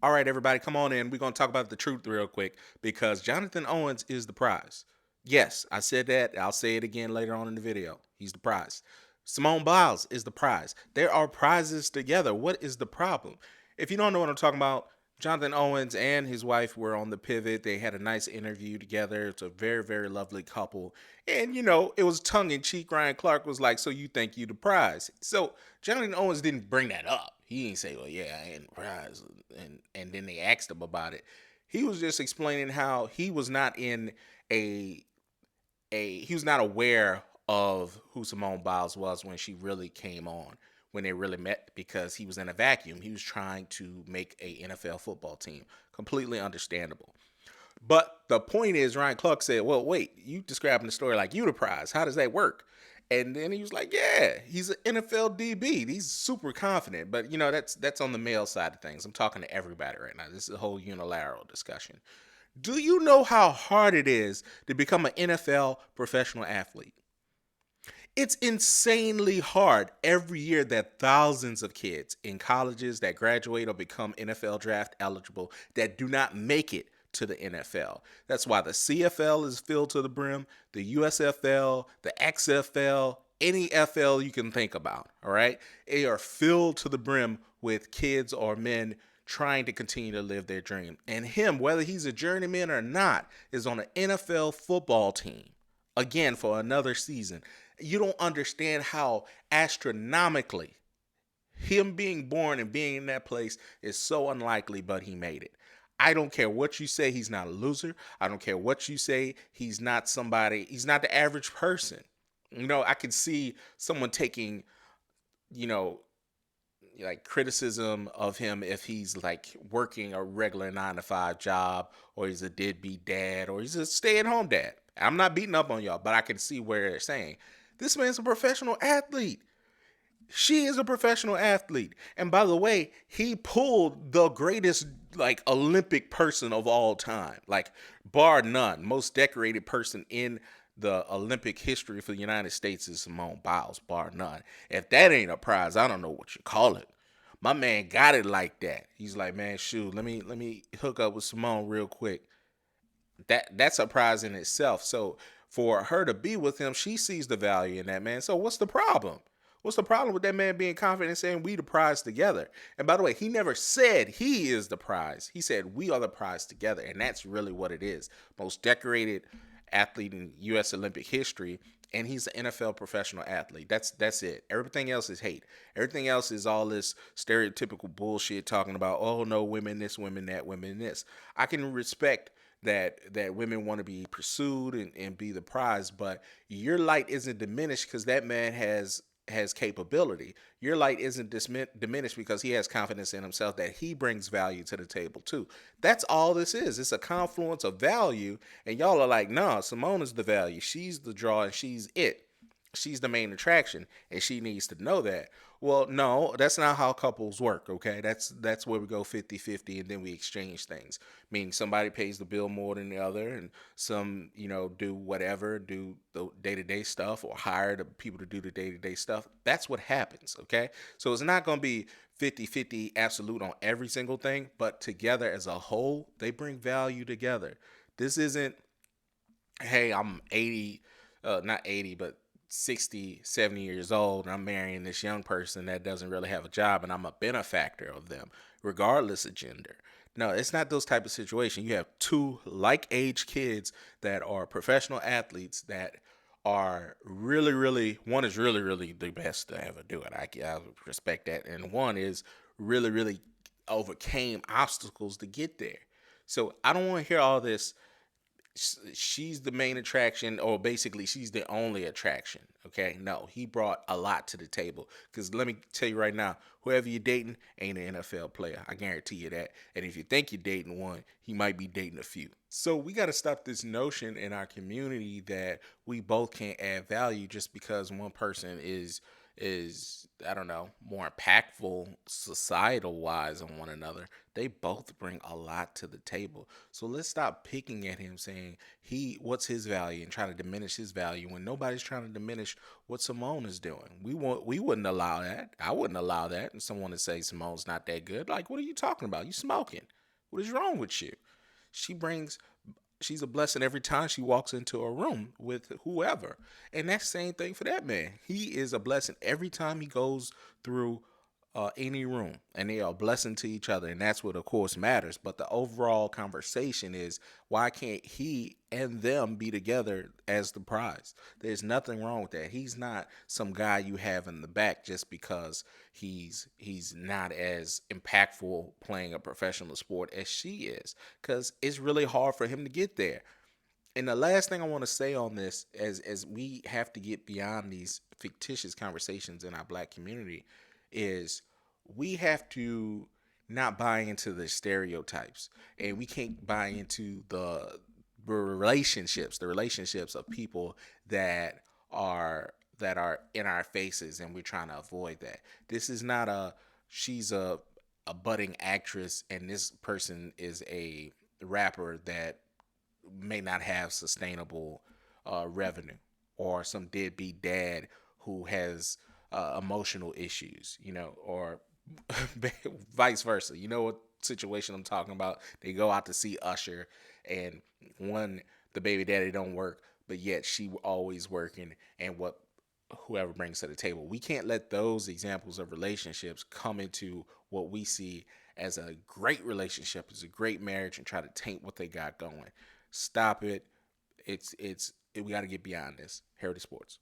All right, everybody, come on in. We're going to talk about the truth real quick because Jonathan Owens is the prize. Yes, I said that. I'll say it again later on in the video. He's the prize. Simone Biles is the prize. There are prizes together. What is the problem? If you don't know what I'm talking about, Jonathan Owens and his wife were on the pivot. They had a nice interview together. It's a very, very lovely couple. And, it was tongue in cheek. Ryan Clark was like, "So you think you the prize?" So Jonathan Owens didn't bring that up. He didn't say, "Well, yeah, I ain't the prize." And then they asked him about it. He was just explaining how he was not in a he was not aware of who Simone Biles was when she really came on, when they really met, because he was in a vacuum. He was trying to make a NFL football team. Completely understandable. But the point is, Ryan Clark said, "Well, wait, you describing the story like you the prize. How does that work?" And then he was like, "Yeah, he's an NFL DB. He's super confident." But that's on the male side of things. I'm talking to everybody right now. This is a whole unilateral discussion. Do you know how hard it is to become an NFL professional athlete? It's insanely hard every year that thousands of kids in colleges that graduate or become NFL draft eligible that do not make it to the NFL. That's why the CFL is filled to the brim, the USFL, the XFL, any FL you can think about, all right? They are filled to the brim with kids or men trying to continue to live their dream. And him, whether he's a journeyman or not, is on an NFL football team again for another season. You don't understand how astronomically him being born and being in that place is so unlikely, but he made it. I don't care what you say, he's not a loser. I don't care what you say, he's not somebody, he's not the average person. I can see someone taking, you know, like criticism of him if he's like working a regular 9 to 5 job, or he's a deadbeat dad, or he's a stay-at-home dad. I'm not beating up on y'all, but I can see where they're saying this man's a professional athlete. She is a professional athlete. And by the way, he pulled the greatest like Olympic person of all time, like bar none, most decorated person in the Olympic history for the United States is Simone Biles, bar none. If that ain't a prize, I don't know what you call it. My man got it like that. He's like, "Man, shoot, let me hook up with Simone real quick." That's a prize in itself. So for her to be with him, she sees the value in that man. So what's the problem? What's the problem with that man being confident and saying we the prize together? And by the way, he never said he is the prize. He said we are the prize together. And that's really what it is. Most decorated athlete in US Olympic history. And he's an NFL professional athlete. That's it. Everything else is hate. Everything else is all this stereotypical bullshit talking about, oh no, women this, women that, women this. I can respect that women want to be pursued and be the prize, but your light isn't diminished because that man has capability. Your light isn't diminished because he has confidence in himself that he brings value to the table too. That's all this is. It's a confluence of value, and y'all are like, "Nah, Simone is the value. She's the draw, and she's it. She's the main attraction, and she needs to know that." Well, no, that's not how couples work, okay? That's where we go 50-50, and then we exchange things. Meaning somebody pays the bill more than the other, and some, do whatever, do the day-to-day stuff, or hire the people to do the day-to-day stuff. That's what happens, okay? So it's not going to be 50-50 absolute on every single thing, but together as a whole, they bring value together. This isn't, "Hey, I'm 80, not 80, but 60, 70 years old, and I'm marrying this young person that doesn't really have a job, and I'm a benefactor of them, regardless of gender." No, it's not those type of situations. You have two like age kids that are professional athletes that are really, really, one is really, really the best to ever do it. I respect that. And one is really, really overcame obstacles to get there. So I don't want to hear all this, she's the main attraction, or basically she's the only attraction. Okay, no, he brought a lot to the table, because let me tell you right now, whoever you're dating ain't an NFL player. I guarantee you that. And if you think you're dating one, he might be dating a few. So we got to stop this notion in our community that we both can't add value just because one person is is, I don't know, more impactful societal wise on one another. They both bring a lot to the table. So let's stop picking at him saying what's his value and trying to diminish his value when nobody's trying to diminish what Simone is doing. We wouldn't allow that. I wouldn't allow that. And someone to say Simone's not that good. Like, what are you talking about? You smoking. What is wrong with you? She brings she's a blessing every time she walks into a room with whoever. And that same thing for that man. He is a blessing every time he goes through any room, and they are a blessing to each other. And that's what, of course, matters. But the overall conversation is, why can't he and them be together as the prize? There's nothing wrong with that. He's not some guy you have in the back just because he's not as impactful playing a professional sport as she is, because it's really hard for him to get there. And the last thing I want to say on this, as we have to get beyond these fictitious conversations in our black community, is we have to not buy into the stereotypes, and we can't buy into the relationships of people that are in our faces, and we're trying to avoid that. This is not she's a budding actress and this person is a rapper that may not have sustainable revenue, or some deadbeat dad who has emotional issues, or vice versa. You know what situation I'm talking about? They go out to see Usher, and the baby daddy don't work, but yet she always working, and what whoever brings to the table. We can't let those examples of relationships come into what we see as a great relationship, as a great marriage, and try to taint what they got going. Stop it. We got to get beyond this. Heritage Sports.